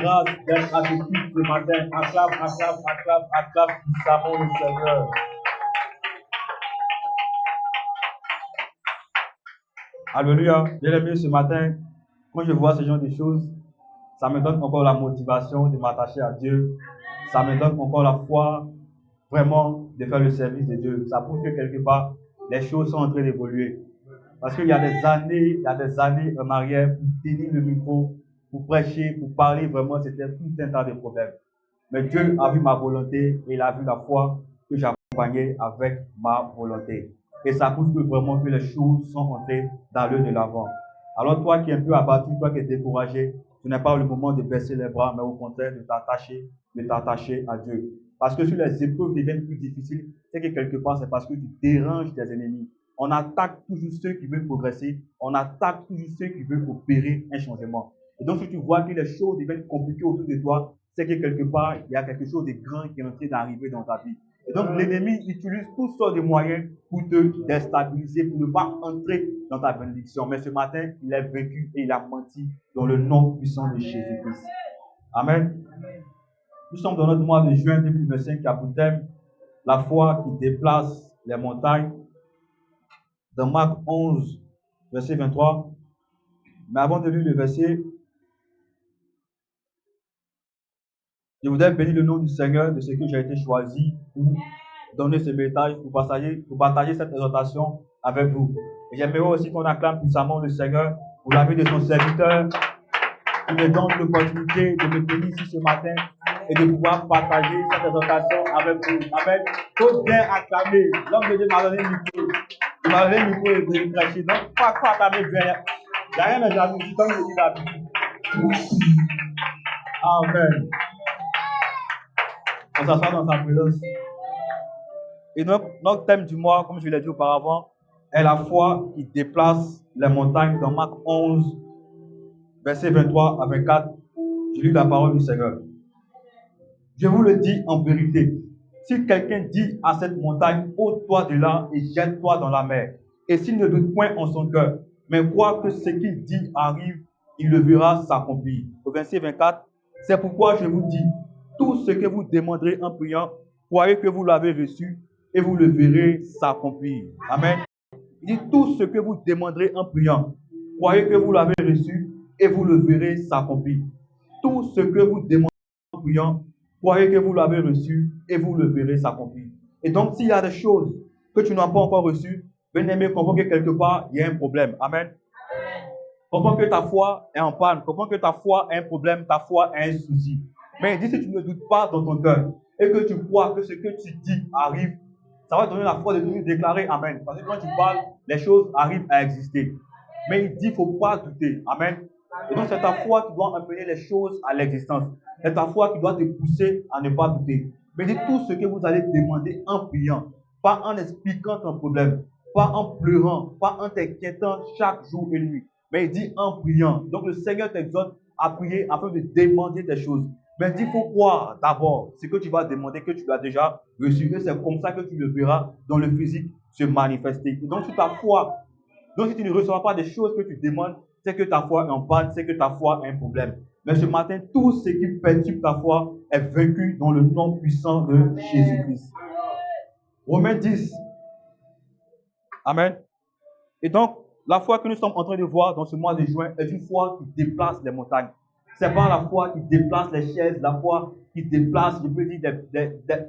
grâce d'être avec nous ce matin. Acclame, acclame, acclame, acclame puissamment le Seigneur. Alléluia. Bien-aimé, ce matin, quand je vois ce genre de choses, ça me donne encore la motivation de m'attacher à Dieu. Ça me donne encore la foi, vraiment, de faire le service de Dieu. Ça prouve que quelque part, les choses sont en train d'évoluer. Parce qu'il y a des années en arrière, pour tenir le micro, pour prêcher, pour parler, vraiment, c'était tout un tas de problèmes. Mais Dieu a vu ma volonté et il a vu la foi que j'accompagnais avec ma volonté. Et ça prouve que vraiment que les choses sont entrées dans le de l'avant. Alors toi qui es un peu abattu, toi qui es découragé, ce n'est pas le moment de baisser les bras, mais au contraire de t'attacher à Dieu. Parce que si les épreuves deviennent plus difficiles, c'est que quelque part, c'est parce que tu déranges tes ennemis. On attaque toujours ceux qui veulent progresser. On attaque toujours ceux qui veulent opérer un changement. Et donc, si tu vois que les choses deviennent compliquées autour de toi, c'est que quelque part, il y a quelque chose de grand qui est en train d'arriver dans ta vie. Et donc, l'ennemi utilise toutes sortes de moyens pour te déstabiliser, pour ne pas entrer dans ta bénédiction. Mais ce matin, il est vaincu et il a menti dans le nom puissant de Jésus-Christ. Amen. Nous sommes dans notre mois de juin 2025 qui a pour thème la foi qui déplace les montagnes. Dans Marc 11, verset 23. Mais avant de lire le verset, je voudrais bénir le nom du Seigneur de ce que j'ai été choisi pour donner ce message, pour partager cette exhortation avec vous. Et j'aimerais aussi qu'on acclame puissamment le Seigneur pour la vie de son serviteur, qui me donne l'opportunité de me tenir ici ce matin et de pouvoir partager cette exhortation avec vous. Amen. Il faut bien acclamer. L'homme de Dieu m'a donné le micro. Il m'a donné le micro et de le prêcher. Donc, pas acclamer bien. Il n'y a rien à jamais dit comme je dis d'habitude. Amen. On s'assoit dans sa présence. Et donc, notre thème du mois, comme je l'ai dit auparavant, est la foi qui déplace les montagnes dans Marc 11, verset 23 à 24. Je lis la parole du Seigneur. Je vous le dis en vérité, si quelqu'un dit à cette montagne, ôte-toi de là et jette-toi dans la mer, et s'il ne doute point en son cœur, mais croit que ce qu'il dit arrive, il le verra s'accomplir. Au verset 24, c'est pourquoi je vous dis, tout ce que vous demanderez en priant, croyez que vous l'avez reçu et vous le verrez s'accomplir. Amen. Il dit tout ce que vous demanderez en priant, croyez que vous l'avez reçu et vous le verrez s'accomplir. Tout ce que vous demandez en priant, croyez que vous l'avez reçu et vous le verrez s'accomplir. Et donc, s'il y a des choses que tu n'as pas encore reçues, bien-aimé, comprends que quelque part, il y a un problème. Amen. Comprends que ta foi est en panne. Comprends que ta foi a un problème, ta foi a un souci. Mais il dit, si tu ne doutes pas dans ton cœur et que tu crois que ce que tu dis arrive, ça va te donner la foi de toujours déclarer Amen. Parce que quand tu parles, les choses arrivent à exister. Mais il dit, il ne faut pas douter. Amen. Et donc, c'est ta foi qui doit amener les choses à l'existence. C'est ta foi qui doit te pousser à ne pas douter. Mais il dit, tout ce que vous allez demander en priant, pas en expliquant ton problème, pas en pleurant, pas en t'inquiétant chaque jour et nuit. Mais il dit en priant. Donc, le Seigneur t'exhorte à prier afin de demander des choses. Mais il dit, il faut croire d'abord ce que tu vas demander, que tu as déjà reçu. Et c'est comme ça que tu le verras dans le physique se manifester. Et donc, sur ta foi, donc si tu ne recevras pas des choses que tu demandes, c'est que ta foi est en panne, c'est que ta foi a un problème. Mais ce matin, tout ce qui perturbe ta foi est vaincu dans le nom puissant de Jésus-Christ. Romains 10. Amen. Et donc, la foi que nous sommes en train de voir dans ce mois de juin est une foi qui déplace les montagnes. Ce n'est pas la foi qui déplace les chaises, la foi qui déplace, je peux dire,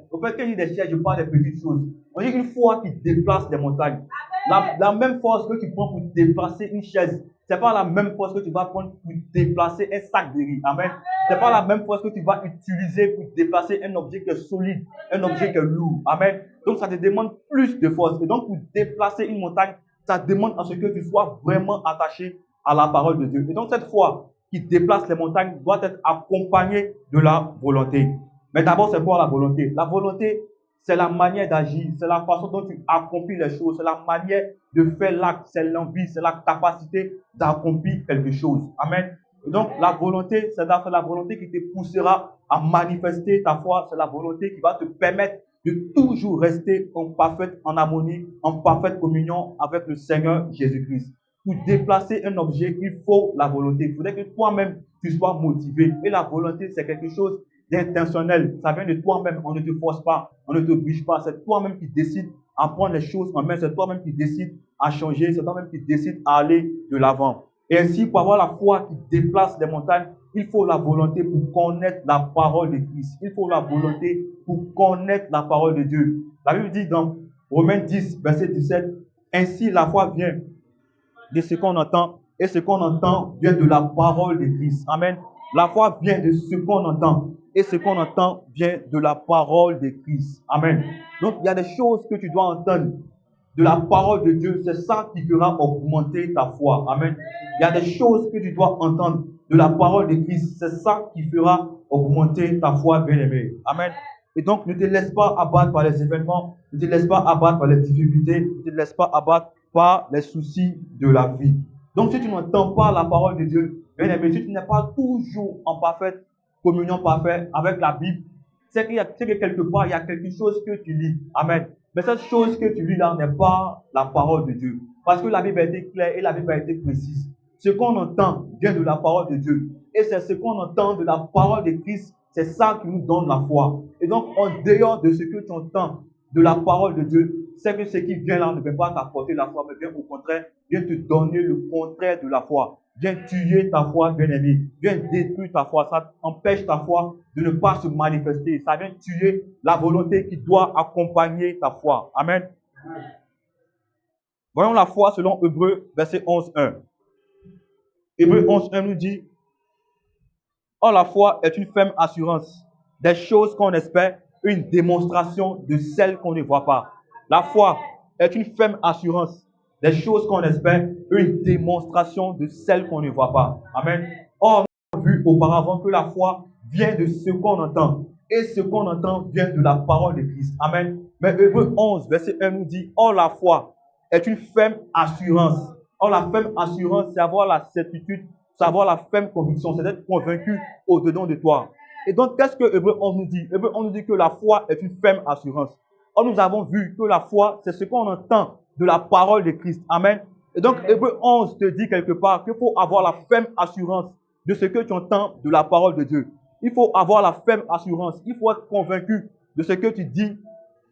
au fait, quand je dis des chaises, je parle des petites choses. On dit une foi qui déplace les montagnes. La même force que tu prends pour déplacer une chaise, ce n'est pas la même force que tu vas prendre pour déplacer un sac de riz. Amen. Ce n'est pas la même force que tu vas utiliser pour déplacer un objet qui est solide, un objet qui est lourd. Amen. Donc, ça te demande plus de force. Et donc, pour déplacer une montagne, ça demande à ce que tu sois vraiment attaché à la parole de Dieu. Et donc, cette foi qui déplace les montagnes doit être accompagnée de la volonté. Mais d'abord, c'est quoi la volonté? La volonté, c'est la manière d'agir, c'est la façon dont tu accomplis les choses, c'est la manière de faire l'acte, c'est l'envie, c'est la capacité d'accomplir quelque chose. Amen. Et donc, la volonté, c'est la volonté qui te poussera à manifester ta foi, c'est la volonté qui va te permettre de toujours rester en harmonie, en parfaite communion avec le Seigneur Jésus-Christ. Pour déplacer un objet, il faut la volonté. Il faudrait que toi-même, tu sois motivé. Et la volonté, c'est quelque chose d'intentionnel. Ça vient de toi-même. On ne te force pas, on ne t'oblige pas. C'est toi-même qui décides à prendre les choses en main. C'est toi-même qui décides à changer. C'est toi-même qui décides à aller de l'avant. Et ainsi, pour avoir la foi qui déplace les montagnes, il faut la volonté pour connaître la parole de Christ. Il faut la volonté pour connaître la parole de Dieu. La Bible dit dans Romains 10, verset 17, « Ainsi la foi vient de ce qu'on entend, et ce qu'on entend vient de la parole de Christ. » Amen. La foi vient de ce qu'on entend, et ce qu'on entend vient de la parole de Christ. Amen. Donc, il y a des choses que tu dois entendre de la parole de Dieu. C'est ça qui fera augmenter ta foi. Amen. Il y a des choses que tu dois entendre de la parole de Christ. C'est ça qui fera augmenter ta foi, bien-aimé. Amen. Et donc, ne te laisse pas abattre par les événements, ne te laisse pas abattre par les difficultés, ne te laisse pas abattre par les soucis de la vie. Donc, si tu n'entends pas la parole de Dieu, bien-aimé, si tu n'es pas toujours en parfaite communion parfaite avec la Bible, c'est que quelque part, il y a quelque chose que tu lis. Amen. Mais cette chose que tu lis là n'est pas la parole de Dieu. Parce que la Bible a été claire et la Bible a été précise. Ce qu'on entend vient de la parole de Dieu. Et c'est ce qu'on entend de la parole de Christ, c'est ça qui nous donne la foi. Et donc, en dehors de ce que tu entends de la parole de Dieu, c'est que ce qui vient là ne vient pas t'apporter la foi, mais vient au contraire, vient te donner le contraire de la foi. Vient tuer ta foi, bien-aimé. Vient détruire ta foi. Ça empêche ta foi de ne pas se manifester. Ça vient tuer la volonté qui doit accompagner ta foi. Amen. Voyons la foi selon Hébreux, verset 11.1. Hébreux 11.1 nous dit, « Or la foi est une ferme assurance des choses qu'on espère, une démonstration de celles qu'on ne voit pas. » La foi est une ferme assurance des choses qu'on espère, une démonstration de celles qu'on ne voit pas. Amen. Or, nous avons vu auparavant que la foi vient de ce qu'on entend. Et ce qu'on entend vient de la parole de Christ. Amen. Mais Hébreux 11, verset 1 nous dit, « Or la foi est une ferme assurance. » Or la ferme assurance, c'est avoir la certitude, c'est avoir la ferme conviction, c'est d'être convaincu au-dedans de toi. Et donc, qu'est-ce que Hébreux 11 nous dit? Hébreux 11 nous dit que la foi est une ferme assurance. Or, nous avons vu que la foi, c'est ce qu'on entend de la parole de Christ. Amen. Et donc, Hébreux 11 te dit quelque part qu'il faut avoir la ferme assurance de ce que tu entends de la parole de Dieu. Il faut avoir la ferme assurance. Il faut être convaincu de ce que tu dis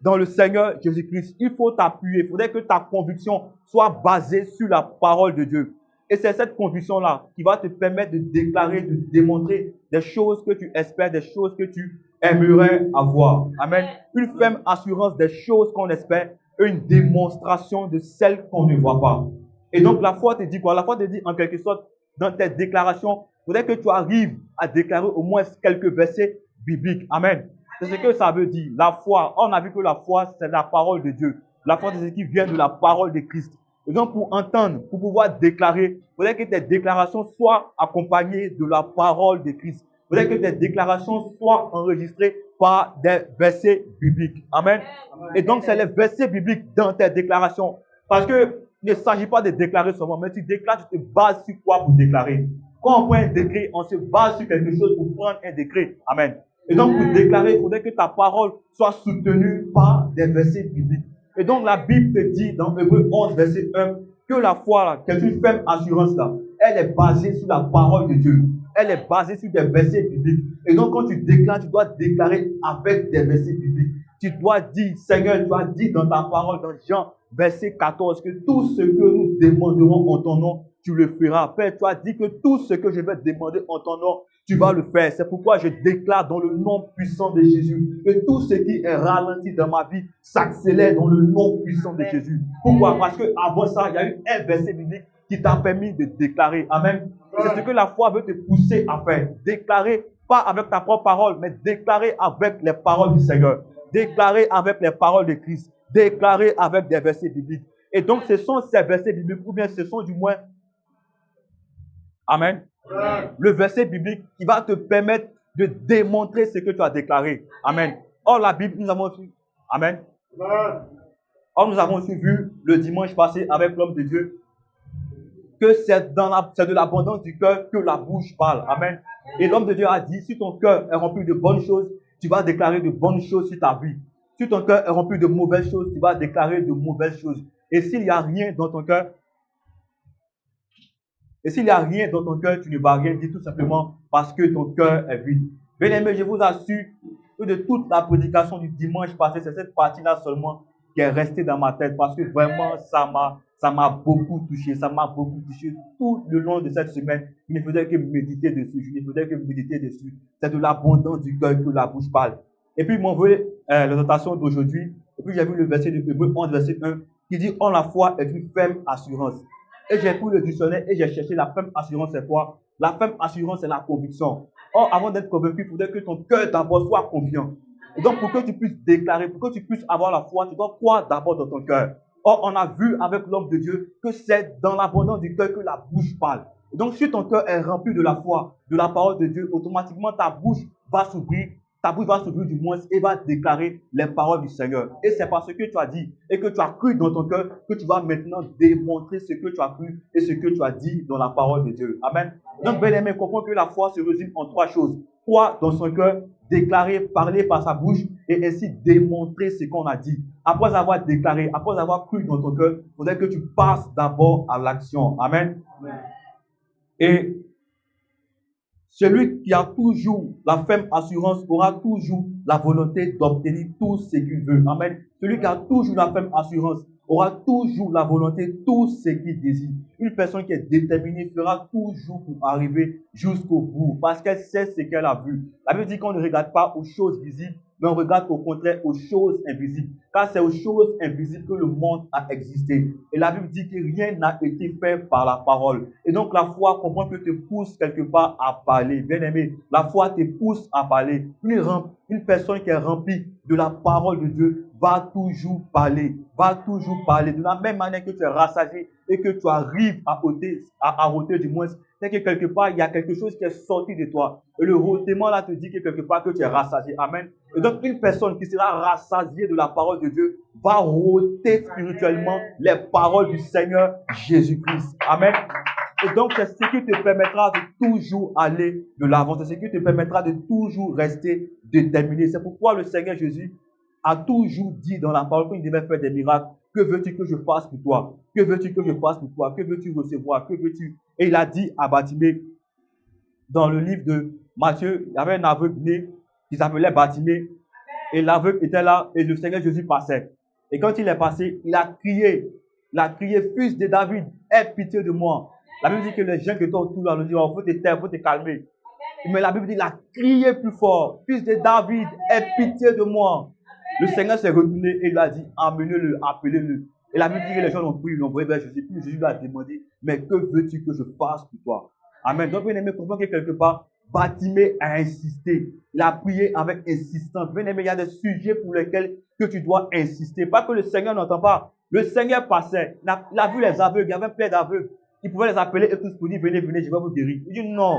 dans le Seigneur Jésus-Christ. Il faut t'appuyer. Il faudrait que ta conviction soit basée sur la parole de Dieu. Et c'est cette conviction-là qui va te permettre de déclarer, de démontrer des choses que tu espères, des choses que tu aimerais avoir. Amen. Une ferme assurance des choses qu'on espère, une démonstration de celles qu'on ne voit pas. Et donc, la foi te dit quoi? La foi te dit, en quelque sorte, dans tes déclarations, il faudrait que tu arrives à déclarer au moins quelques versets bibliques. Amen. C'est ce que ça veut dire. La foi, on a vu que la foi, c'est la parole de Dieu. La foi, c'est ce qui vient de la parole de Christ. Et donc, pour entendre, pour pouvoir déclarer, il faudrait que tes déclarations soient accompagnées de la parole de Christ. Il faudrait que tes déclarations soient enregistrées par des versets bibliques. Amen. Et donc, c'est les versets bibliques dans tes déclarations. Parce que il ne s'agit pas de déclarer seulement, mais tu déclares, tu te bases sur quoi pour déclarer? Quand on prend un décret, on se base sur quelque chose pour prendre un décret. Amen. Et donc, pour déclarer, il faudrait que ta parole soit soutenue par des versets bibliques. Et donc, la Bible te dit dans Hébreux 11, verset 1, que la foi, là, qui est une ferme assurance, là, elle est basée sur la parole de Dieu. Elle est basée sur des versets bibliques. Et donc, quand tu déclares, tu dois déclarer avec des versets bibliques. Tu dois dire, Seigneur, tu as dit dans ta parole, dans Jean, verset 14, que tout ce que nous demanderons en ton nom, tu le feras. Père, tu as dit que tout ce que je vais demander en ton nom, tu vas le faire. C'est pourquoi je déclare dans le nom puissant de Jésus que tout ce qui est ralenti dans ma vie s'accélère dans le nom puissant de Jésus. Pourquoi? Parce qu'avant ça, il y a eu un verset biblique qui t'a permis de déclarer. Amen. C'est ce que la foi veut te pousser à faire. Déclarer, pas avec ta propre parole, mais déclarer avec les paroles du Seigneur. Déclarer avec les paroles de Christ. Déclarer avec des versets bibliques. Et donc, ce sont ces versets bibliques, ou bien ce sont du moins, amen, le verset biblique qui va te permettre de démontrer ce que tu as déclaré. Amen. Or, la Bible, nous avons aussi, amen. Or, nous avons aussi vu le dimanche passé avec l'homme de Dieu que c'est de l'abondance du cœur que la bouche parle. Amen. Et l'homme de Dieu a dit, si ton cœur est rempli de bonnes choses, tu vas déclarer de bonnes choses sur ta vie. Si ton cœur est rempli de mauvaises choses, tu vas déclarer de mauvaises choses. Et s'il n'y a rien dans ton cœur, Et s'il n'y a rien dans ton cœur, tu ne vas rien dire tout simplement parce que ton cœur est vide. Bien aimé, je vous assure que de toute la prédication du dimanche passé, c'est cette partie-là seulement qui est restée dans ma tête parce que vraiment, ça m'a beaucoup touché. Ça m'a beaucoup touché tout le long de cette semaine. Je ne faisais que méditer dessus. Je ne faisais que méditer dessus. C'est de l'abondance du cœur que la bouche parle. Et puis, il m'a envoyé l'exhortation d'aujourd'hui. Et puis, j'ai vu le verset de Hébreux 11, verset 1, qui dit « En la foi est une ferme assurance ». Et j'ai pris le dictionnaire et j'ai cherché la ferme assurance, c'est quoi? La ferme assurance, c'est la conviction. Or, avant d'être convaincu, il faudrait que ton cœur d'abord soit confiant. Et donc, pour que tu puisses déclarer, pour que tu puisses avoir la foi, tu dois croire d'abord dans ton cœur. Or, on a vu avec l'homme de Dieu que c'est dans l'abondance du cœur que la bouche parle. Et donc, si ton cœur est rempli de la foi, de la parole de Dieu, automatiquement ta bouche va s'ouvrir. Ta bouche va s'ouvrir du moins et va déclarer les paroles du Seigneur. Et c'est parce que tu as dit et que tu as cru dans ton cœur que tu vas maintenant démontrer ce que tu as cru et ce que tu as dit dans la parole de Dieu. Amen. Donc, bien aimé, comprends que la foi se résume en trois choses. Croire dans son cœur, déclarer, parler par sa bouche et ainsi démontrer ce qu'on a dit. Après avoir déclaré, après avoir cru dans ton cœur, il faudrait que tu passes d'abord à l'action. Amen. Et celui qui a toujours la ferme assurance aura toujours la volonté d'obtenir tout ce qu'il veut. Amen. Celui qui a toujours la ferme assurance aura toujours la volonté, tout ce qu'il désire. Une personne qui est déterminée fera toujours pour arriver jusqu'au bout parce qu'elle sait ce qu'elle a vu. La Bible dit qu'on ne regarde pas aux choses visibles, mais on regarde au contraire aux choses invisibles. Car c'est aux choses invisibles que le monde a existé. Et la Bible dit que rien n'a été fait par la parole. Et donc la foi comprend que te pousse quelque part à parler. Bien aimé, la foi te pousse à parler. Une personne qui est remplie de la parole de Dieu va toujours parler. Va toujours parler. De la même manière que tu es rassasié et que tu arrives à ôter du moins, c'est que quelque part, il y a quelque chose qui est sorti de toi. Et le rôtement là te dit que quelque part que tu es rassasié. Amen. Et donc, une personne qui sera rassasiée de la parole de Dieu va rôter spirituellement les paroles du Seigneur Jésus-Christ. Amen. Et donc, c'est ce qui te permettra de toujours aller de l'avant. C'est ce qui te permettra de toujours rester déterminé. C'est pourquoi le Seigneur Jésus a toujours dit dans la parole qu'il devait faire des miracles. Que veux-tu que je fasse pour toi? Que veux-tu que je fasse pour toi? Que veux-tu recevoir? Que veux-tu? Et il a dit à Bartimée, dans le livre de Matthieu, il y avait un aveugle né qui s'appelait Bartimée. Et l'aveugle était là et le Seigneur Jésus passait. Et quand il est passé, il a crié, fils de David, aie pitié de moi. La Bible dit que les gens qui étaient autour là, lui disent, oh, faut te taire, faut te calmer. Mais la Bible dit, il a crié plus fort, fils de David, aie pitié de moi. Le Seigneur s'est retourné et il a dit, amenez-le, appelez-le. Et la Bible dit que les gens l'ont pris, ils l'ont envoyé vers Jésus. Puis Jésus lui a demandé, mais que veux-tu que je fasse pour toi? Amen. Donc, bien aimé, comprends que quelque part, Bartimée a insisté. Il a prié avec insistance. Bien aimé, il y a des sujets pour lesquels que tu dois insister. Pas que le Seigneur n'entend pas. Le Seigneur passait. Il a vu les aveugles. Il y avait plein d'aveugles. Il pouvait les appeler et tous pour dire, venez, venez, je vais vous guérir. Il dit non.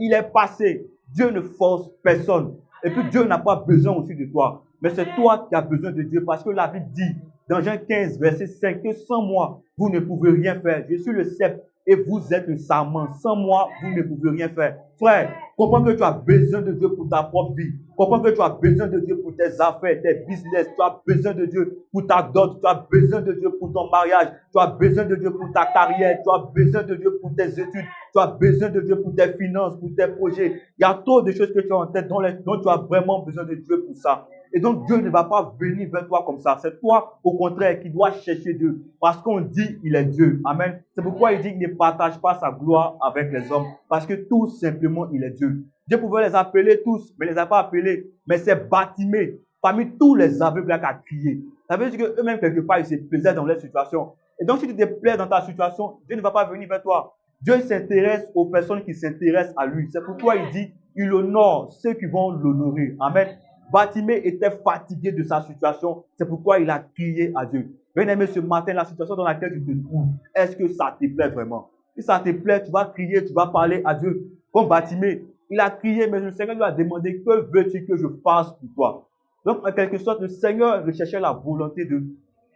Il est passé. Dieu ne force personne. Et puis Dieu n'a pas besoin aussi de toi. Mais c'est toi qui as besoin de Dieu parce que la Bible dit dans Jean 15, verset 5, que sans moi, vous ne pouvez rien faire. Je suis le cep et vous êtes le sarment. Sans moi, vous ne pouvez rien faire. Frère, comprends que tu as besoin de Dieu pour ta propre vie. Comprends que tu as besoin de Dieu pour tes affaires, tes business. Tu as besoin de Dieu pour ta dot. Tu as besoin de Dieu pour ton mariage. Tu as besoin de Dieu pour ta carrière. Tu as besoin de Dieu pour tes études. Tu as besoin de Dieu pour tes finances, pour tes projets. Il y a trop de choses que tu as en tête dont tu as vraiment besoin de Dieu pour ça. Et donc, Dieu ne va pas venir vers toi comme ça. C'est toi, au contraire, qui dois chercher Dieu. Parce qu'on dit il est Dieu. Amen. C'est pourquoi il dit qu'il ne partage pas sa gloire avec les hommes. Parce que tout simplement, il est Dieu. Dieu pouvait les appeler tous, mais il ne les a pas appelés. Mais c'est Bartimée, parmi tous les aveugles qui a crié. Ça veut dire qu'eux-mêmes, quelque part, ils se plaisaient dans leur situation. Et donc, si tu te plais dans ta situation, Dieu ne va pas venir vers toi. Dieu s'intéresse aux personnes qui s'intéressent à lui. C'est pourquoi il dit, il honore ceux qui vont l'honorer. Amen. Bartimée était fatigué de sa situation. C'est pourquoi il a crié à Dieu. Bien-aimé, ce matin, la situation dans laquelle tu te trouves, est-ce que ça te plaît vraiment? Si ça te plaît, tu vas crier, tu vas parler à Dieu. Comme Bartimée, il a crié, mais le Seigneur lui a demandé, que veux-tu que je fasse pour toi? Donc, en quelque sorte, le Seigneur recherchait la volonté de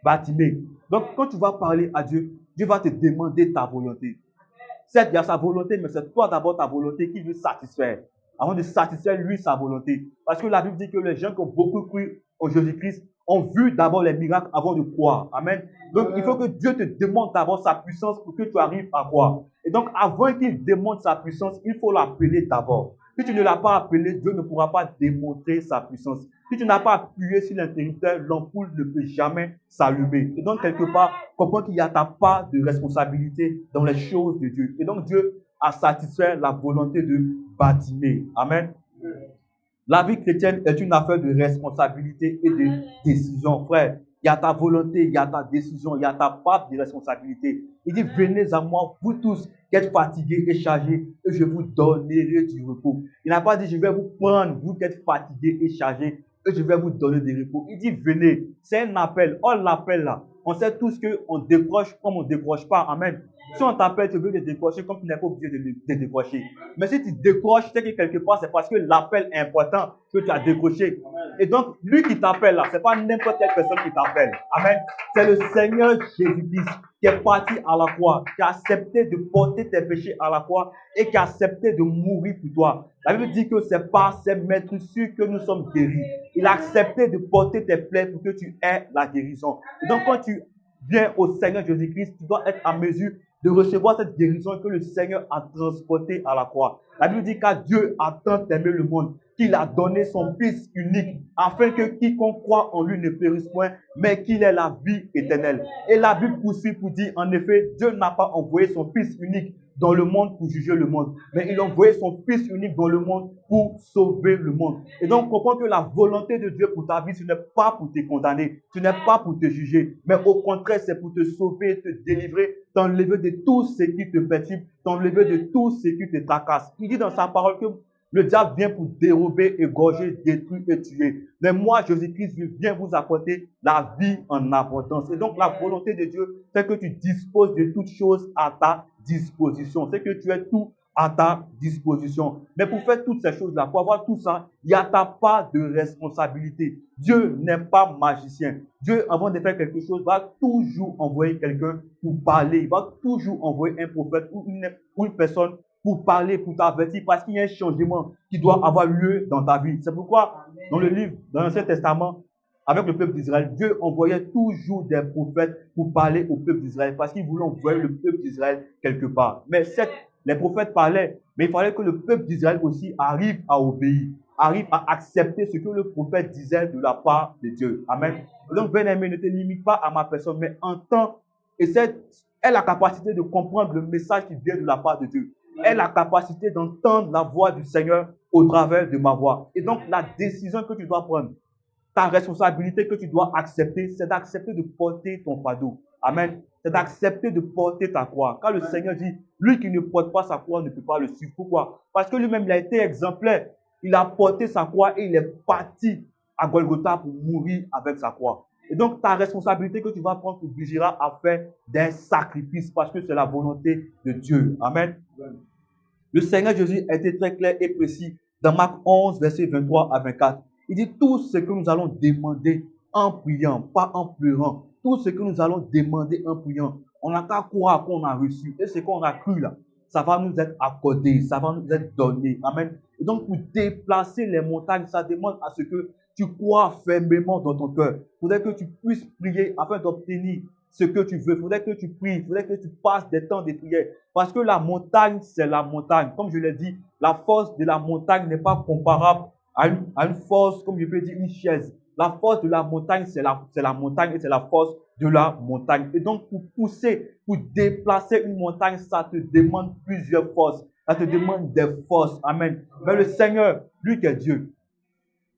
Bartimée. Donc, quand tu vas parler à Dieu, Dieu va te demander ta volonté. Certes, il y a sa volonté, mais c'est toi d'abord ta volonté qui veut satisfaire. Avant de satisfaire lui sa volonté. Parce que la Bible dit que les gens qui ont beaucoup cru en Jésus-Christ ont vu d'abord les miracles avant de croire. Amen. Donc, il faut que Dieu te demande d'abord sa puissance pour que tu arrives à croire. Et donc, avant qu'il demande sa puissance, il faut l'appeler d'abord. Si tu ne l'as pas appelé, Dieu ne pourra pas démontrer sa puissance. Si tu n'as pas appuyé sur l'interrupteur, l'ampoule ne peut jamais s'allumer. Et donc, quelque part, comprends qu'il y a ta part de responsabilité dans les choses de Dieu. Et donc, Dieu a satisfait la volonté de Bartimée. Amen. La vie chrétienne est une affaire de responsabilité et de décision, frère. Il y a ta volonté, il y a ta décision, il y a ta part de responsabilité. Il dit, venez à moi, vous tous qui êtes fatigués et chargés, et je vous donnerai du repos. Il n'a pas dit, je vais vous prendre, vous qui êtes fatigués et chargés, et je vais vous donner du repos. Il dit, venez. C'est un appel. On l'appelle là. On sait tous qu'on décroche comme on ne décroche pas. Amen. Si on t'appelle, tu veux te décrocher comme tu n'es pas obligé de décrocher. Mais si tu décroches, c'est que quelque part, c'est parce que l'appel est important que tu as décroché. Et donc, lui qui t'appelle là, ce n'est pas n'importe quelle personne qui t'appelle. Amen. C'est le Seigneur Jésus-Christ qui est parti à la croix, qui a accepté de porter tes péchés à la croix et qui a accepté de mourir pour toi. La Bible dit que c'est par ses maîtresses que nous sommes guéris. Il a accepté de porter tes plaies pour que tu aies la guérison. Et donc, quand tu viens au Seigneur Jésus-Christ, tu dois être en mesure de recevoir cette guérison que le Seigneur a transportée à la croix. La Bible dit qu'à Dieu a tant aimé le monde qu'il a donné son Fils unique, afin que quiconque croit en lui ne périsse point, mais qu'il ait la vie éternelle. Et la Bible poursuit pour dire, en effet, Dieu n'a pas envoyé son Fils unique dans le monde pour juger le monde, mais il a envoyé son Fils unique dans le monde pour sauver le monde. Et donc, comprends que la volonté de Dieu pour ta vie, ce n'est pas pour te condamner, ce n'est pas pour te juger, mais au contraire, c'est pour te sauver, te délivrer, t'enlever de tout ce qui te perturbe, t'enlever de tout ce qui te tracasse. Il dit dans sa parole que le diable vient pour dérober, égorger, détruire et tuer. Mais moi, Jésus-Christ, je viens vous apporter la vie en abondance. Et donc, la volonté de Dieu, c'est que tu disposes de toutes choses à ta disposition. C'est que tu es tout à ta disposition. Mais pour faire toutes ces choses-là, pour avoir tout ça, il y a ta part de responsabilité. Dieu n'est pas magicien. Dieu, avant de faire quelque chose, va toujours envoyer quelqu'un pour parler. Il va toujours envoyer un prophète ou une personne pour parler, pour t'avertir, parce qu'il y a un changement qui doit avoir lieu dans ta vie. C'est pourquoi, dans le livre, dans l'Ancien Testament, avec le peuple d'Israël, Dieu envoyait toujours des prophètes pour parler au peuple d'Israël, parce qu'il voulait envoyer le peuple d'Israël quelque part. Mais certes, les prophètes parlaient, mais il fallait que le peuple d'Israël aussi arrive à obéir, arrive à accepter ce que le prophète disait de la part de Dieu. Amen. Donc, bien-aimé, ne te limite pas à ma personne, mais entends, et aie la capacité de comprendre le message qui vient de la part de Dieu. Aie la capacité d'entendre la voix du Seigneur au travers de ma voix. Et donc, la décision que tu dois prendre, ta responsabilité que tu dois accepter, c'est d'accepter de porter ton fardeau. Amen. C'est d'accepter de porter ta croix. Quand le Seigneur dit, lui qui ne porte pas sa croix ne peut pas le suivre. Pourquoi? Parce que lui-même, il a été exemplaire. Il a porté sa croix et il est parti à Golgotha pour mourir avec sa croix. Et donc, ta responsabilité que tu vas prendre t'obligera à faire des sacrifices parce que c'est la volonté de Dieu. Amen. Le Seigneur Jésus a été très clair et précis dans Marc 11, versets 23 à 24. Il dit tout ce que nous allons demander en priant, pas en pleurant. Tout ce que nous allons demander en priant, on n'a qu'à croire qu'on a reçu. Et ce qu'on a cru là, ça va nous être accordé, ça va nous être donné. Amen. Et donc, pour déplacer les montagnes, ça demande à ce que tu crois fermement dans ton cœur. Il faudrait que tu puisses prier afin d'obtenir ce que tu veux. Il faudrait que tu pries. Il faudrait que tu passes des temps de prière. Parce que la montagne, c'est la montagne. Comme je l'ai dit, la force de la montagne n'est pas comparable à une force, comme je peux dire, une chaise. La force de la montagne, c'est la montagne et c'est la force de la montagne. Et donc, pour pousser, pour déplacer une montagne, ça te demande plusieurs forces. Ça te demande des forces. Amen. Mais le Seigneur, lui qui est Dieu,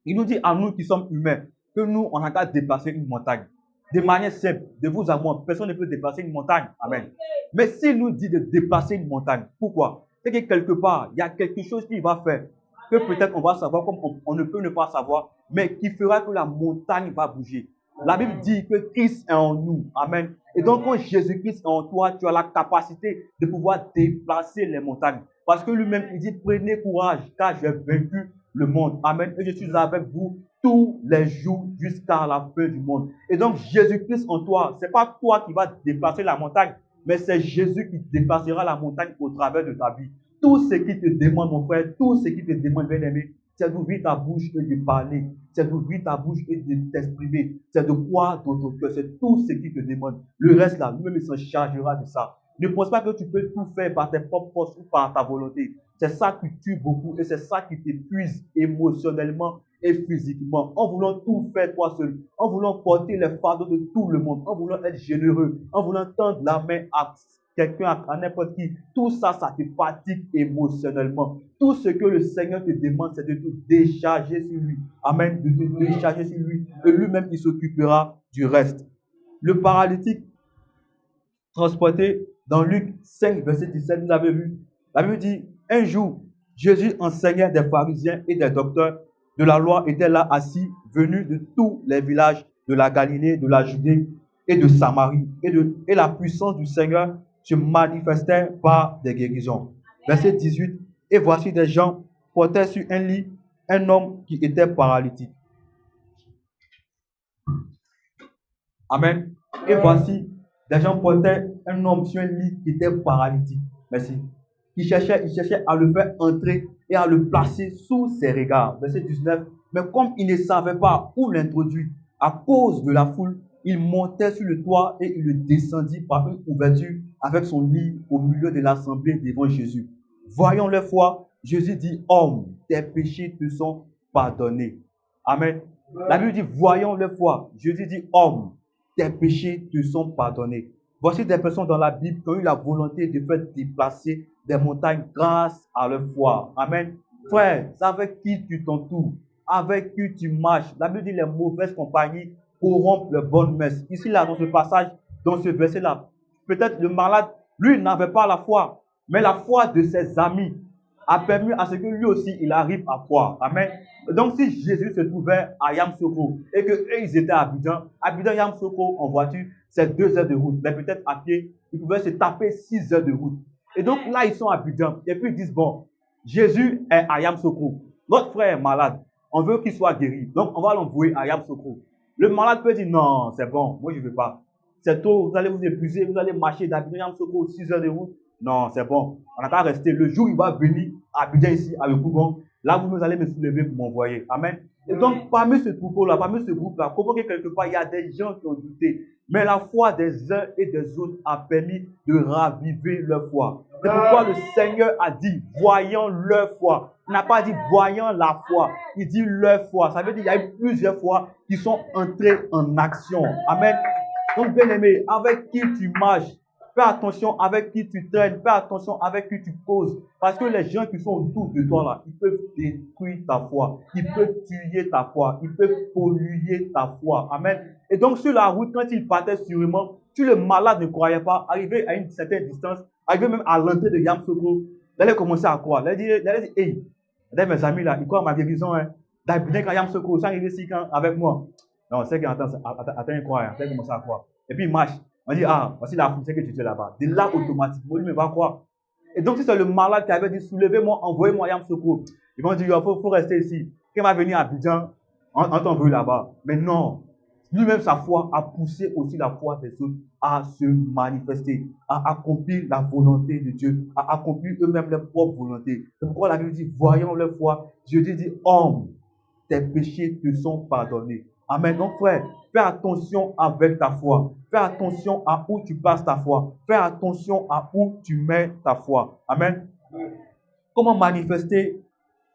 il nous dit à nous qui sommes humains que nous, on n'a qu'à déplacer une montagne. De manière simple, de vous à moi, personne ne peut déplacer une montagne. Amen. Mais s'il nous dit de déplacer une montagne, pourquoi? C'est que quelque part, il y a quelque chose qu'il va faire, que peut-être on va savoir comme on ne peut ne pas savoir, mais qui fera que la montagne va bouger. La Bible dit que Christ est en nous. Amen. Et donc, quand Jésus-Christ est en toi, tu as la capacité de pouvoir déplacer les montagnes. Parce que lui-même, il dit, prenez courage, car j'ai vaincu le monde. Amen. Et je suis avec vous tous les jours jusqu'à la fin du monde. Et donc, Jésus-Christ en toi, ce n'est pas toi qui vas déplacer la montagne, mais c'est Jésus qui déplacera la montagne au travers de ta vie. Tout ce qui te demande, mon frère, tout ce qui te demande, bien-aimé, c'est d'ouvrir ta bouche et de parler, c'est d'ouvrir ta bouche et de t'exprimer, c'est de croire dans ton cœur, c'est tout ce qu'il te demande. Le reste là, lui-même il s'en chargera de ça. Ne pense pas que tu peux tout faire par tes propres forces ou par ta volonté. C'est ça qui tue beaucoup et c'est ça qui t'épuise émotionnellement et physiquement. En voulant tout faire toi seul, en voulant porter les fardeaux de tout le monde, en voulant être généreux, en voulant tendre la main à quelqu'un, à n'importe qui, tout ça, ça te fatigue émotionnellement. Tout ce que le Seigneur te demande, c'est de te décharger sur lui. Amen. De te décharger sur lui. Et lui-même, il s'occupera du reste. Le paralytique transporté dans Luc 5, verset 17, vous avez vu. La Bible dit, un jour, Jésus enseignait des pharisiens et des docteurs de la loi étaient là assis, venus de tous les villages de la Galilée, de la Judée et de Samarie. Et la puissance du Seigneur se manifestait par des guérisons. Verset 18, et voici des gens portaient sur un lit un homme qui était paralytique. Amen. Et voici des gens portaient un homme sur un lit qui était paralytique. Merci. Il cherchait à le faire entrer et à le placer sous ses regards. Verset 19. Mais comme il ne savait pas où l'introduire, à cause de la foule, il montait sur le toit et il le descendit par une ouverture avec son lit au milieu de l'assemblée devant Jésus. Voyant leur foi, Jésus dit, homme, tes péchés te sont pardonnés. Amen. La Bible dit, voyant leur foi, Jésus dit, homme, tes péchés te sont pardonnés. Voici des personnes dans la Bible qui ont eu la volonté de faire déplacer des montagnes grâce à leur foi. Amen. Frère, c'est avec qui tu t'entoures, avec qui tu marches. La Bible dit les mauvaises compagnies corrompent les bonnes messes. Ici, là, dans ce passage, dans ce verset-là, peut-être le malade, lui, n'avait pas la foi, mais la foi de ses amis a permis à ce que lui aussi, il arrive à croire. Amen. Donc, si Jésus se trouvait à Yamoussoukro et qu'eux, ils étaient à Abidjan, Yamoussoukro en voiture, c'est 2 heures de route. Mais peut-être à pied, ils pouvaient se taper 6 heures de route. Et donc, là, ils sont à Abidjan. Et puis, ils disent, bon, Jésus est à Yamoussoukro. Notre frère est malade. On veut qu'il soit guéri. Donc, on va l'envoyer à Yamoussoukro. Le malade peut dire, non, c'est bon, moi, je ne veux pas. C'est tôt, vous allez vous épuiser, vous allez marcher d'Abidjan, Yamoussoukro, 6 heures de route. Non, c'est bon. On n'a qu'à rester. Le jour où il va venir à Abidjan ici, à Yopougon, là, vous allez me soulever pour m'envoyer. Amen. Et donc, parmi ce troupeau-là, parmi ce groupe-là, comprenez quelque part, il y a des gens qui ont douté. Mais la foi des uns et des autres a permis de raviver leur foi. C'est pourquoi le Seigneur a dit, voyant leur foi. Il n'a pas dit, voyant la foi. Il dit leur foi. Ça veut dire qu'il y a eu plusieurs fois qui sont entrés en action. Amen. Donc, bien aimé, avec qui tu marches, fais attention avec qui tu traînes, fais attention avec qui tu causes. Parce que les gens qui sont autour de toi là, ils peuvent détruire ta foi. Ils peuvent tuer ta foi. Ils peuvent polluer ta foi. Amen. Et donc sur la route, quand il partait sûrement, si le malade ne croyait pas, arrivé à une certaine distance, arrivé même à l'entrée de Yamoussoukro, il allait commencer à croire. Il allait dire, hey, mes amis là, ils croient à ma guérison. Hein. D'habitude, quand Yamoussoukro, ça arrive ici avec moi. Non, c'est qu'il attend, il croit, il commence à croire. Et puis il marche. On dit, ah, voici la fonction que tu fais là-bas. De là, automatiquement, lui ne va croire. Et donc, si c'est le malade qui avait dit, soulevez-moi, envoyez-moi à Yamoussoukro, ils vont dire, il faut rester ici. Quand il va venir à Abidjan, on t'envoie là-bas. Mais non, lui-même, sa foi a poussé aussi la foi des autres à se manifester, à accomplir la volonté de Dieu, à accomplir eux-mêmes leur propre volonté. C'est pourquoi la Bible dit, voyons leur foi, Dieu dit, homme, tes péchés te sont pardonnés. Amen. Donc, frère, fais attention avec ta foi. Fais attention à où tu passes ta foi. Fais attention à où tu mets ta foi. Amen. Comment manifester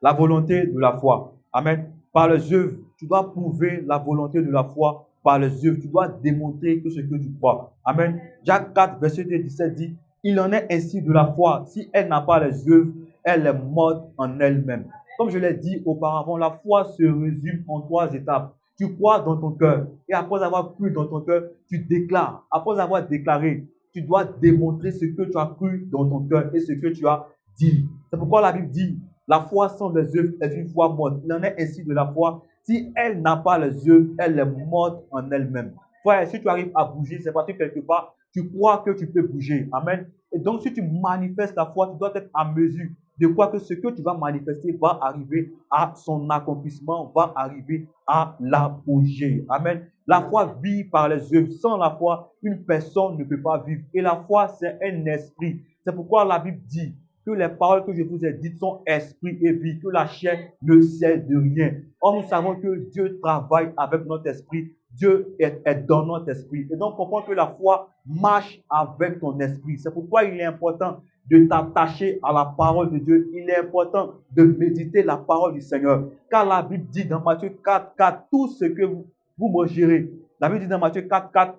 la volonté de la foi? Amen. Par les œuvres. Tu dois prouver la volonté de la foi par les œuvres. Tu dois démontrer que ce que tu crois. Amen. Jacques 4, verset 17 dit, il en est ainsi de la foi. Si elle n'a pas les œuvres, elle est morte en elle-même. Comme je l'ai dit auparavant, la foi se résume en 3 étapes. Tu crois dans ton cœur. Et après avoir cru dans ton cœur, tu déclares. Après avoir déclaré, tu dois démontrer ce que tu as cru dans ton cœur et ce que tu as dit. C'est pourquoi la Bible dit, la foi sans les œuvres est une foi morte. Il en est ainsi de la foi. Si elle n'a pas les œuvres, elle est morte en elle-même. Frère, si tu arrives à bouger, c'est parce que quelque part, tu crois que tu peux bouger. Amen. Et donc, si tu manifestes ta foi, tu dois être à mesure de croire que ce que tu vas manifester va arriver à son accomplissement, va arriver à l'apogée. Amen. La foi vit par les œuvres. Sans la foi, une personne ne peut pas vivre. Et la foi, c'est un esprit. C'est pourquoi la Bible dit, que les paroles que je vous ai dites sont esprit et vie, que la chair ne sert de rien. Or, nous savons que Dieu travaille avec notre esprit. Dieu est dans notre esprit. Et donc, comprends que la foi marche avec ton esprit. C'est pourquoi il est important de t'attacher à la parole de Dieu. Il est important de méditer la parole du Seigneur. Car la Bible dit dans Matthieu 4, tout ce que vous mangerez. La Bible dit dans Matthieu 4,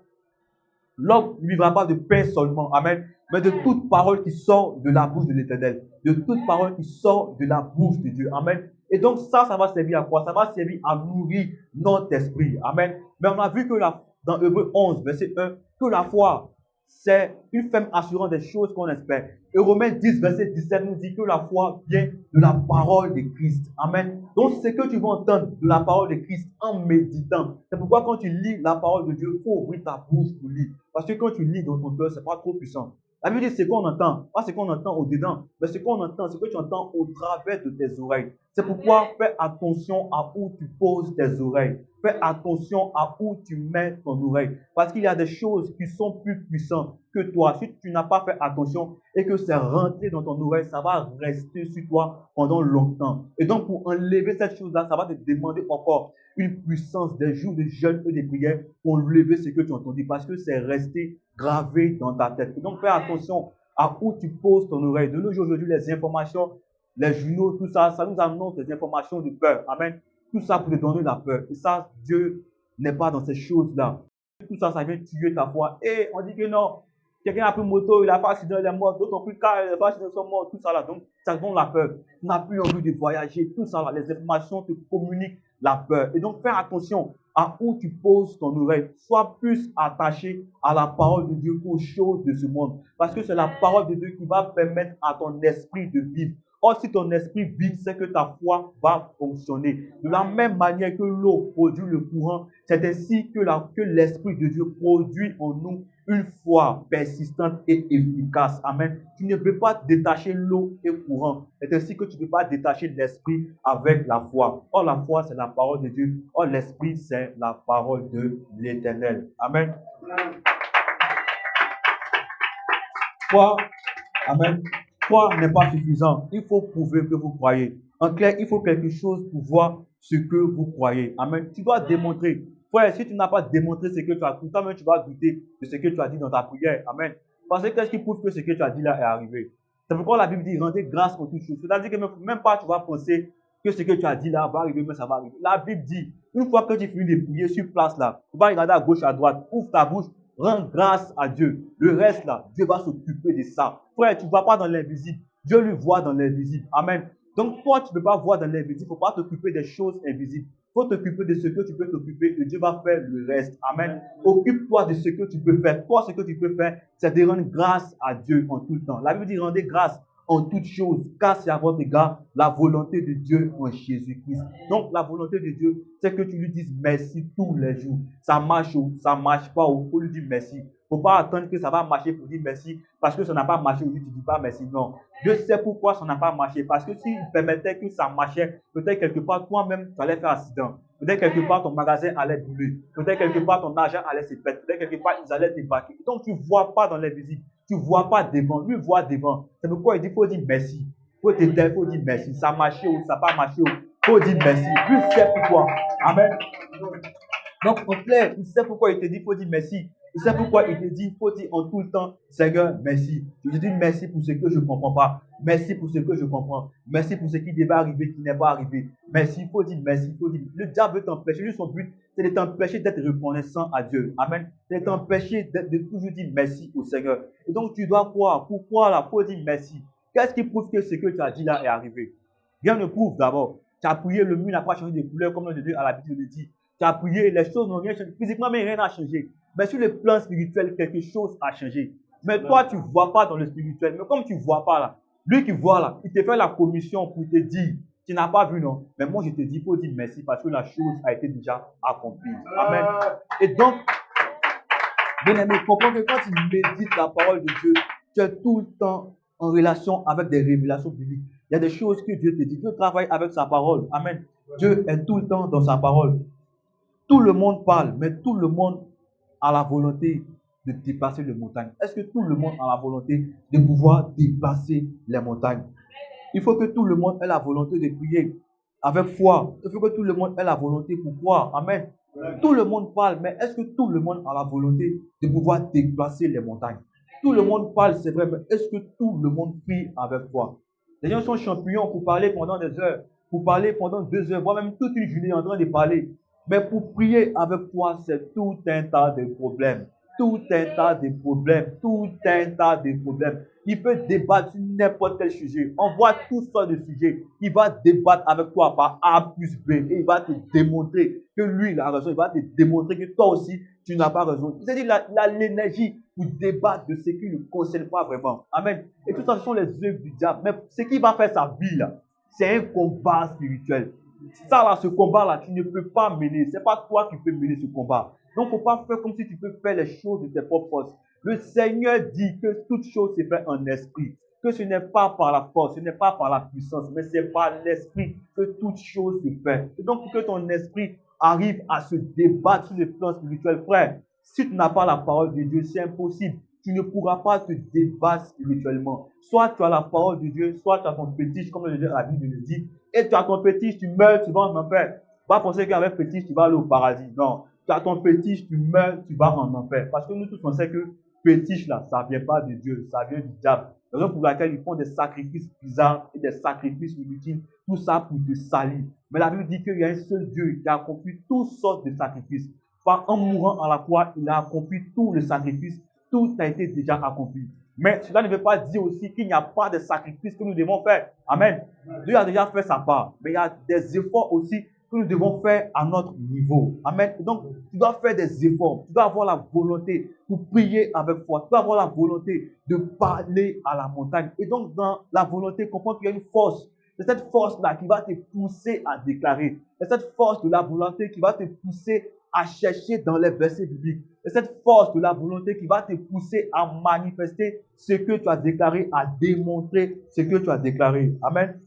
l'homme ne vivra pas de pain seulement, amen, mais de toute parole qui sort de la bouche de l'Éternel, de toute parole qui sort de la bouche de Dieu, amen. Et donc ça va servir à quoi? Ça va servir à nourrir notre esprit, amen. Mais on a vu que dans Hébreux 11, verset 1, que la foi, c'est une ferme assurance des choses qu'on espère. Et Romains 10, verset 17 nous dit que la foi vient de la parole de Christ. Amen. Donc, c'est que tu vas entendre de la parole de Christ en méditant. C'est pourquoi quand tu lis la parole de Dieu, il faut ouvrir ta bouche pour lire. Parce que quand tu lis dans ton cœur, ce n'est pas trop puissant. La Bible dit ce qu'on entend, pas ce qu'on entend au-dedans, mais ce qu'on entend, ce que tu entends au travers de tes oreilles. C'est pourquoi fais attention à où tu poses tes oreilles. Fais attention à où tu mets ton oreille. Parce qu'il y a des choses qui sont plus puissantes que toi. Si tu n'as pas fait attention et que c'est rentré dans ton oreille, ça va rester sur toi pendant longtemps. Et donc, pour enlever cette chose-là, ça va te demander encore une puissance, des jours de jeûne et des prières pour enlever ce que tu as entendu. Parce que c'est resté gravé dans ta tête. Et donc, fais attention à où tu poses ton oreille. De nos jours, aujourd'hui, les informations, les journaux, tout ça, ça nous annonce des informations de peur. Amen. Tout ça pour te donner la peur. Et ça, Dieu n'est pas dans ces choses-là. Tout ça, ça vient tuer ta foi. Et on dit que non, quelqu'un a pris moto, il a fait accident, il est mort. D'autres ont pris car, il a fait accident, ils sont morts. Tout ça là. Donc, ça donne la peur. Tu n'as plus envie de voyager. Tout ça là. Les informations te communiquent la peur. Et donc, fais attention à où tu poses ton oreille. Sois plus attaché à la parole de Dieu qu'aux choses de ce monde. Parce que c'est la parole de Dieu qui va permettre à ton esprit de vivre. Or, si ton esprit vit, c'est que ta foi va fonctionner. De la même manière que l'eau produit le courant, c'est ainsi que l'Esprit de Dieu produit en nous une foi persistante et efficace. Amen. Tu ne peux pas détacher l'eau et le courant. C'est ainsi que tu ne peux pas détacher l'esprit avec la foi. Or, la foi, c'est la parole de Dieu. Or, l'esprit, c'est la parole de l'Éternel. Amen. Foi, amen. Foi n'est pas suffisant. Il faut prouver que vous croyez. En clair, il faut quelque chose pour voir ce que vous croyez. Amen. Tu dois démontrer. Frère, si tu n'as pas démontré ce que tu as cru, toi-même tu vas douter de ce que tu as dit dans ta prière. Amen. Parce que qu'est-ce qui prouve que ce que tu as dit là est arrivé? C'est pourquoi la Bible dit rendez grâce en toutes choses. C'est-à-dire que même pas tu vas penser que ce que tu as dit là va arriver, mais ça va arriver. La Bible dit, une fois que tu finis de prier sur place là, tu vas regarder à gauche, à droite, ouvre ta bouche, rends grâce à Dieu. Le reste là, Dieu va s'occuper de ça. Frère, tu ne vas pas dans l'invisible. Dieu lui voit dans l'invisible. Amen. Donc toi, tu ne peux pas voir dans l'invisible. Il ne faut pas t'occuper des choses invisibles. Il faut t'occuper de ce que tu peux t'occuper et Dieu va faire le reste. Amen. Occupe-toi de ce que tu peux faire. Toi, ce que tu peux faire, c'est de rendre grâce à Dieu en tout le temps. La Bible dit rendez grâce en toutes choses, car c'est à votre égard la volonté de Dieu en Jésus-Christ. Donc, la volonté de Dieu, c'est que tu lui dises merci tous les jours. Ça marche ou ça ne marche pas, il faut lui dire merci. Il ne faut pas attendre que ça va marcher pour dire merci, parce que ça n'a pas marché aujourd'hui, tu ne dis pas merci. Non. Dieu sait pourquoi ça n'a pas marché. Parce que s'il permettait que ça marchait, peut-être quelque part, toi-même, tu allais faire accident. Peut-être quelque part, ton magasin allait brûler. Peut-être quelque part, ton argent allait se perdre. Peut-être quelque part, ils allaient débarquer. Donc, tu ne vois pas dans l'invisible. Tu ne vois pas devant. Lui voit devant. C'est pourquoi il dit, il faut dire merci. Il faut te dire, il faut dire merci. Ça a marché ou ça n'a pas marché. Il faut dire merci. Lui sait pourquoi. Amen. Donc, en clair, il sait pourquoi il te dit, il faut dire merci. Il sait pourquoi il te dit, il faut dire en tout le temps, Seigneur, merci. Je te dis merci pour ce que je ne comprends pas. Merci pour ce que je comprends. Merci pour ce qui devait arriver, qui n'est pas arrivé. Merci, il faut dire merci. Il faut dire. Le diable veut t'empêcher. Lui, son but, c'est de t'empêcher d'être reconnaissant à Dieu. Amen. C'est de t'empêcher de toujours dire merci au Seigneur. Et donc, tu dois croire. Pourquoi là? Il faut dire merci. Qu'est-ce qui prouve que ce que tu as dit là est arrivé? Rien ne prouve d'abord. Tu as prié, le mur n'a pas changé de couleur comme le Dieu à l'habitude de le dire. Tu as prié, les choses n'ont rien changé. Physiquement, mais rien n'a changé. Mais sur le plan spirituel, quelque chose a changé. Mais toi, tu ne vois pas dans le spirituel. Mais comme tu ne vois pas là, lui qui voit là, il te fait la commission pour te dire, tu n'as pas vu non. Mais moi, je te dis, il faut dire merci parce que la chose a été déjà accomplie. Amen. Et donc, bien aimé, comprends que quand tu médites la parole de Dieu, tu es tout le temps en relation avec des révélations bibliques. Il y a des choses que Dieu te dit. Dieu travaille avec sa parole. Amen. Dieu est tout le temps dans sa parole. Tout le monde parle, mais tout le monde a la volonté de déplacer les montagnes? Est-ce que tout le monde a la volonté de pouvoir déplacer les montagnes? Il faut que tout le monde ait la volonté de prier avec foi. Il faut que tout le monde ait la volonté pour croire. Amen. Tout le monde parle, mais est-ce que tout le monde a la volonté de pouvoir déplacer les montagnes? Tout le monde parle, c'est vrai, mais est-ce que tout le monde prie avec foi? Les gens sont champions pour parler pendant des heures, pour parler pendant 2 heures, voire même toute une journée en train de parler. Mais pour prier avec foi, c'est tout un tas de problèmes. Tout un tas de problèmes. Tout un tas de problèmes. Il peut débattre sur n'importe quel sujet. On voit tout sortes de sujets. Il va débattre avec toi par A plus B. Et il va te démontrer que lui, il a raison. Il va te démontrer que toi aussi, tu n'as pas raison. C'est-à-dire, il a l'énergie pour débattre de ce qui ne le concerne pas vraiment. Amen. Et tout ça, ce sont les œuvres du diable. Mais ce qui va faire sa vie, là, c'est un combat spirituel. Ça, là, ce combat-là, tu ne peux pas mener. Ce n'est pas toi qui peux mener ce combat. Donc, il ne faut pas faire comme si tu peux faire les choses de tes propres forces. Le Seigneur dit que toute chose se fait en esprit. Que ce n'est pas par la force, ce n'est pas par la puissance, mais c'est par l'esprit que toute chose se fait. Et donc, pour que ton esprit arrive à se débattre sur le plan spirituel, frère, si tu n'as pas la parole de Dieu, c'est impossible. Tu ne pourras pas te débattre spirituellement. Soit tu as la parole de Dieu, soit tu as ton fétiche, comme la Bible le dit. Et tu as ton fétiche, tu meurs, tu vas en enfer. Pas penser qu'avec fétiche, tu vas aller au paradis. Non. Tu as ton fétiche, tu meurs, tu vas en enfer. Parce que nous tous, on sait que fétiche, là, ça ne vient pas de Dieu, ça vient du diable. La raison pour laquelle ils font des sacrifices bizarres et des sacrifices inutiles, tout ça pour te salir. Mais la Bible dit qu'il y a un seul Dieu qui a accompli toutes sortes de sacrifices. En mourant à la croix, il a accompli tout le sacrifice. Tout a été déjà accompli. Mais cela ne veut pas dire aussi qu'il n'y a pas de sacrifice que nous devons faire. Amen. Dieu a déjà fait sa part. Mais il y a des efforts aussi que nous devons faire à notre niveau. Amen. Et donc, tu dois faire des efforts. Tu dois avoir la volonté pour prier avec foi. Tu dois avoir la volonté de parler à la montagne. Et donc, dans la volonté, comprendre qu'il y a une force. C'est cette force-là qui va te pousser à déclarer. C'est cette force de la volonté qui va te pousser à chercher dans les versets bibliques. C'est cette force de la volonté qui va te pousser à manifester ce que tu as déclaré, à démontrer ce que tu as déclaré. Amen.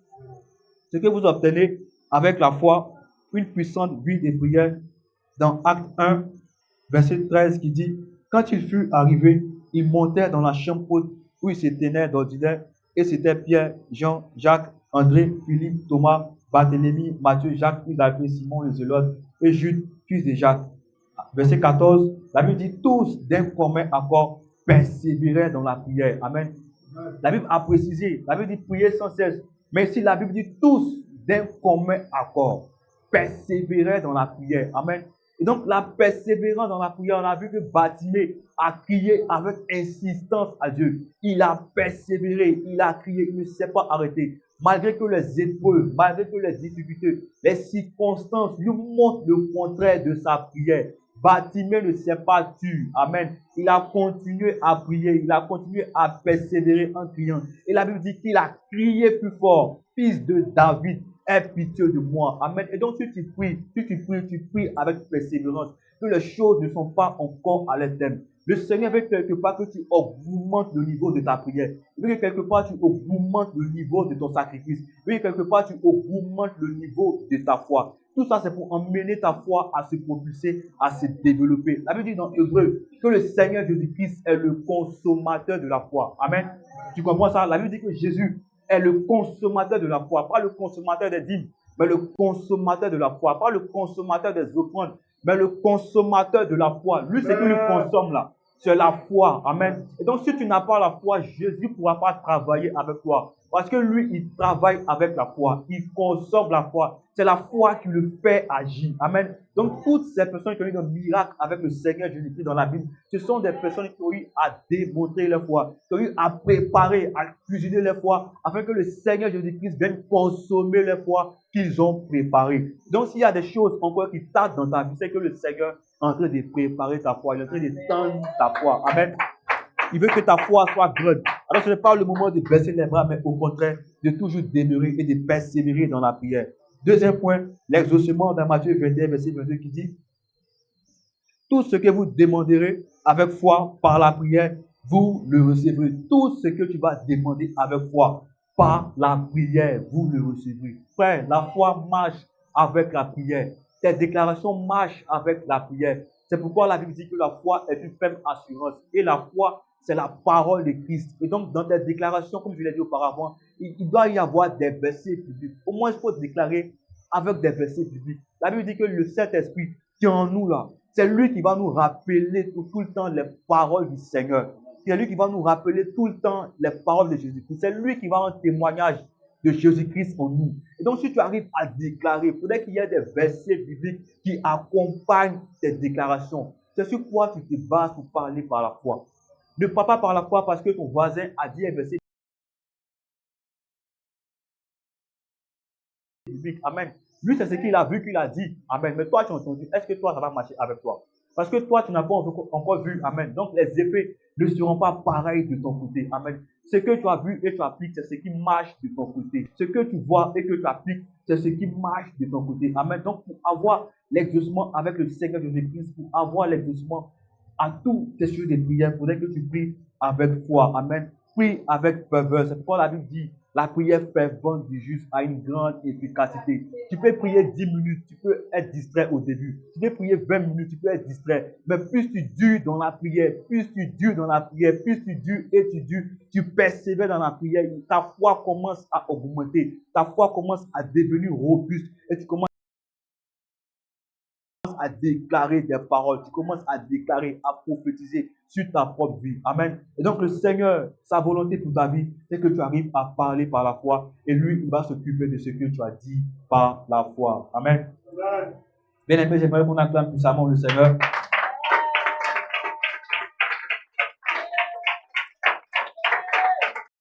Ce que vous obtenez avec la foi, une puissante vie de prière dans Acte 1, verset 13 qui dit « Quand il fut arrivé, il montait dans la chambre haute où il se tenait d'ordinaire et c'était Pierre, Jean, Jacques, André, Philippe, Thomas, Barthélemy, Matthieu, Jacques, fils d'Alphée, Simon le Zélote et Jude, fils de Jacques. » Verset 14, la Bible dit « Tous d'un commun accord persévéraient dans la prière. » Amen. La Bible a précisé, la Bible dit « Priez sans cesse ». Mais ici, la Bible dit « Tous d'un commun accord persévéraient dans la prière. » Amen. Et donc, la persévérance dans la prière, on a vu que Bartimée a crié avec insistance à Dieu. Il a persévéré, il a crié, il ne s'est pas arrêté. Malgré que les épreuves, malgré que les difficultés, les circonstances lui montrent le contraire de sa prière. Bartimée ne s'est pas tué. Amen. Il a continué à prier, il a continué à persévérer en criant. Et la Bible dit qu'il a crié plus fort. Fils de David, aie pitié de moi. Amen. Et donc, si tu pries avec persévérance, que les choses ne sont pas encore à leur terme. Le Seigneur veut quelque part que tu augmentes le niveau de ta prière. Il veut que quelque part tu augmentes le niveau de ton sacrifice. Il veut que quelque part tu augmentes le niveau de ta foi. Tout ça, c'est pour emmener ta foi à se propulser, à se développer. La Bible dit dans Hébreu que le Seigneur Jésus-Christ est le consommateur de la foi. Amen. Tu comprends ça? La Bible dit que Jésus est le consommateur de la foi, pas le consommateur des dîmes, mais le consommateur de la foi, pas le consommateur des offrandes, mais le consommateur de la foi. Lui, c'est qu'il consomme là. C'est la foi. Amen. Et donc, si tu n'as pas la foi, Jésus ne pourra pas travailler avec toi. Parce que lui, il travaille avec la foi. Il consomme la foi. C'est la foi qui le fait agir. Amen. Donc, toutes ces personnes qui ont eu un miracle avec le Seigneur Jésus-Christ dans la Bible, ce sont des personnes qui ont eu à démontrer leur foi, qui ont eu à préparer, à cuisiner leur foi, afin que le Seigneur Jésus-Christ vienne consommer leur foi qu'ils ont préparée. Donc, s'il y a des choses encore qui tardent dans ta vie, c'est que le Seigneur est en train de préparer ta foi. Il est en train de tendre ta foi. Amen. Il veut que ta foi soit grande. Alors, ce n'est pas le moment de baisser les bras, mais au contraire, de toujours demeurer et de persévérer dans la prière. Deuxième point, l'exaucement dans Matthieu 21, verset 22 qui dit « Tout ce que vous demanderez avec foi par la prière, vous le recevrez. » Tout ce que tu vas demander avec foi par la prière, vous le recevrez. Frère, la foi marche avec la prière. Tes déclarations marchent avec la prière. C'est pourquoi la Bible dit que la foi est une ferme assurance. Et la foi, c'est la parole de Christ. Et donc, dans tes déclarations, comme je l'ai dit auparavant, il doit y avoir des versets bibliques. Au moins, il faut déclarer avec des versets bibliques. La Bible dit que le Saint-Esprit qui est en nous là, c'est lui qui va nous rappeler tout le temps les paroles du Seigneur. C'est lui qui va nous rappeler tout le temps les paroles de Jésus-Christ. C'est lui qui va rendre témoignage de Jésus-Christ en nous. Et donc, si tu arrives à déclarer, il faudrait qu'il y ait des versets bibliques qui accompagnent tes déclarations. C'est sur quoi tu te bases pour parler par la foi. Ne parle pas par la foi parce que ton voisin a dit un verset biblique. Amen. Lui, c'est ce qu'il a vu, qu'il a dit. Amen. Mais toi, tu as entendu. Est-ce que toi, ça va marcher avec toi? Parce que toi, tu n'as pas encore vu. Amen. Donc, les effets ne seront pas pareils de ton côté. Amen. Ce que tu as vu et tu appliques, c'est ce qui marche de ton côté. Ce que tu vois et que tu appliques, c'est ce qui marche de ton côté. Amen. Donc, pour avoir l'exaucement avec le Seigneur Jésus-Christ, pour avoir l'exaucement à tous tes sujets de prière, il faudrait que tu pries avec foi. Amen. Prie avec ferveur. C'est pourquoi la Bible dit la prière fervente du juste a une grande efficacité. Tu peux prier 10 minutes, tu peux être distrait au début. Tu peux prier 20 minutes, tu peux être distrait. Mais plus tu dures dans la prière, plus tu dures dans la prière, plus tu dures et tu dures, tu persévères dans la prière, ta foi commence à augmenter. Ta foi commence à devenir robuste et tu commences à déclarer des paroles, tu commences à déclarer, à prophétiser sur ta propre vie. Amen. Et donc le Seigneur, sa volonté pour ta vie, c'est que tu arrives à parler par la foi et lui, il va s'occuper de ce que tu as dit par la foi. Amen. Bien aimé, j'aimerais qu'on acclame puissamment le Seigneur.